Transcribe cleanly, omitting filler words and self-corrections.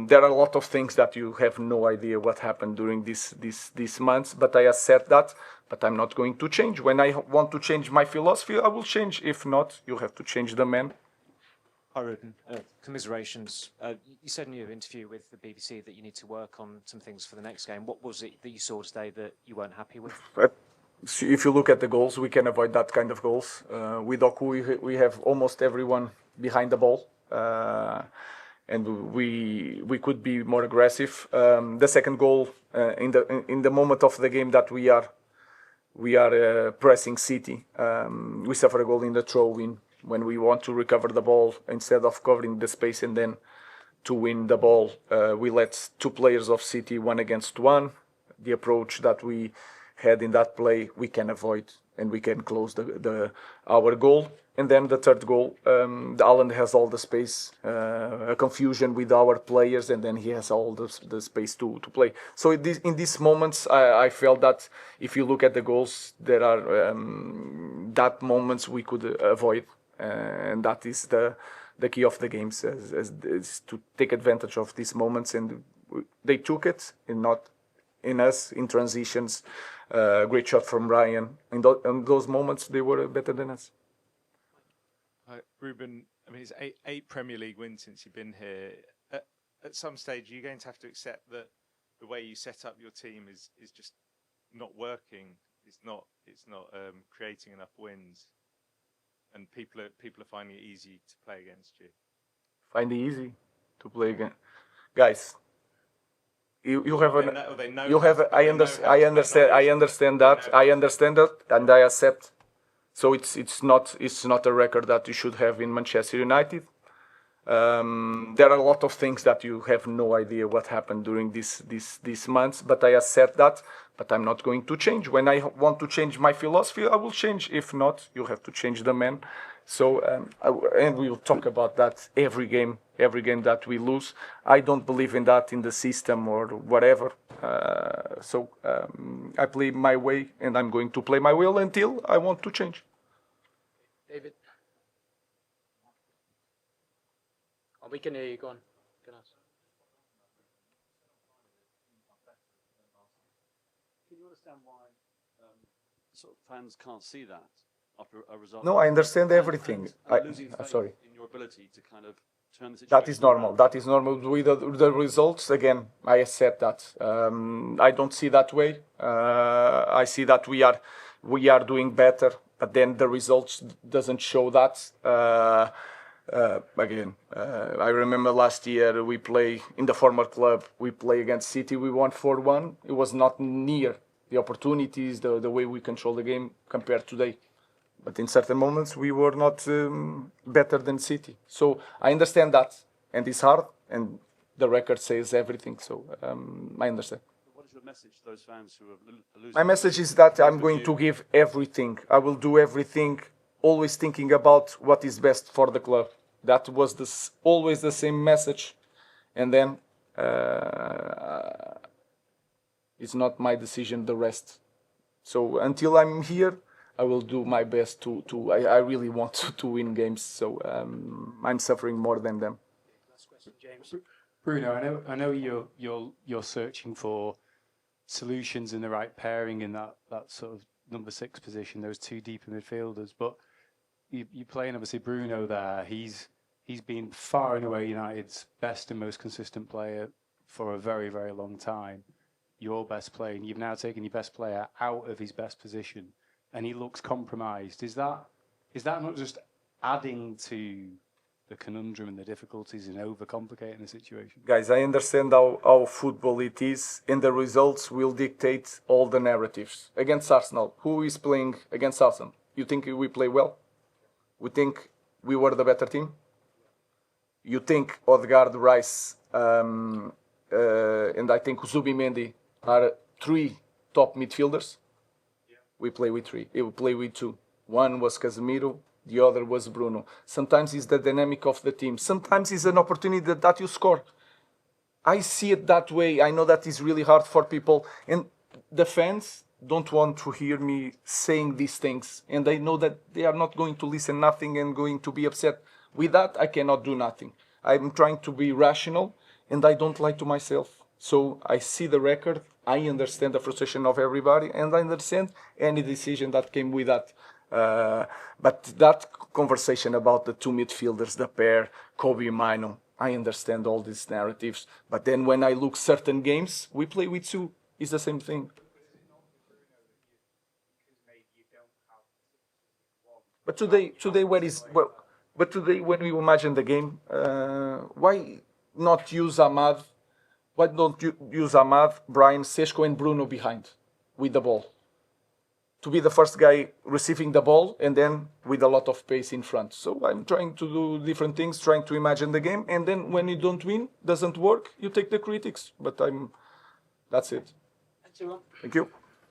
there are a lot of things that you have no idea what happened during these months, but I accept that. But I'm not going to change. When I want to change my philosophy, I will change. If not, you have to change the man. Hi, Ruben. Commiserations. You said in your interview with the BBC that you need to work on some things for the next game. What was it that you saw today that you weren't happy with? If you look at the goals, we can avoid that kind of goals. With Oku, we have almost everyone behind the ball. And we could be more aggressive. The second goal, in the moment of the game that we are pressing City, we suffer a goal in the throw-in when we want to recover the ball instead of covering the space and then to win the ball. We let two players of City 1-against-1. The approach that we had in that play, we can avoid and we can close our goal. And then the third goal, Haaland has all the space, a confusion with our players, and then he has all the space to play. So in these moments, I felt that if you look at the goals, there are that moments we could avoid, and that is the key of the games, is to take advantage of these moments, and they took it, and not in us, in transitions. Great shot from Ryan. In those moments, they were better than us. Ruben, I mean, it's eight Premier League wins since you've been here. At some stage, you're going to have to accept that the way you set up your team is just not working. It's not creating enough wins, and people are finding it easy to play against you. Find it easy to play against, guys. You have I understand that, and I accept. So it's not a record that you should have in Manchester United. There are a lot of things that you have no idea what happened during these months, but I accept that. But I'm not going to change. When I want to change my philosophy, I will change. If not, you have to change the man. So and we will talk about that every game that we lose. I don't believe in that in the system or whatever. So I play my way, and I'm going to play my will until I want to change. David. Oh, we can hear you. Go on. Can you understand why sort of fans can't see that after a result? No, I understand everything. Sorry. In your ability to kind of turn the situation that is normal. around. That is normal. With the results, again, I accept that. I don't see that way. I see that we are doing better, but then the results doesn't show that. Again, I remember last year we play in the former club. We play against City. We won 4-1. It was not near the opportunities, the way we control the game compared today. But in certain moments we were not better than City. So I understand that, and it's hard, and the record says everything. So I understand. What is your message to those fans who are losing? My message is that I'm going to give everything. I will do everything, always thinking about what is best for the club. That was always the same message. And then it's not my decision, the rest. So until I'm here, I will do my best I really want to win games. So I'm suffering more than them. Last question, James. Bruno, I know you're searching for solutions in the right pairing in that sort of number 6 position, those two deeper midfielders. But you're playing obviously Bruno there. He's been far and away United's best and most consistent player for a very, very long time. Your best player, and you've now taken your best player out of his best position, and he looks compromised. Is that not just adding to the conundrum and the difficulties and overcomplicating the situation? Guys, I understand how football it is, and the results will dictate all the narratives. Against Arsenal, who is playing against Arsenal? You think we play well? We think we were the better team? You think Odegaard, Rice, and I think Zubimendi are 3 top midfielders? We play with 3. We play with 2. One was Casemiro, the other was Bruno. Sometimes it's the dynamic of the team. Sometimes it's an opportunity that you score. I see it that way. I know that is really hard for people. And the fans don't want to hear me saying these things. And they know that they are not going to listen nothing and going to be upset. With that, I cannot do nothing. I'm trying to be rational and I don't lie to myself. So I see the record, I understand the frustration of everybody, and I understand any decision that came with that. But that conversation about the two midfielders, the pair, Kobe and Mino, I understand all these narratives. But then when I look certain games, we play with two. It's the same thing. But today, where is well? But today, when we imagine the game, why not use Ahmad? Why don't you use Ahmad, Brian, Sesco, and Bruno behind with the ball? To be the first guy receiving the ball and then with a lot of pace in front. So I'm trying to do different things, trying to imagine the game, and then when you don't win, doesn't work, you take the critics. But that's it. Thanks, everyone. Thank you.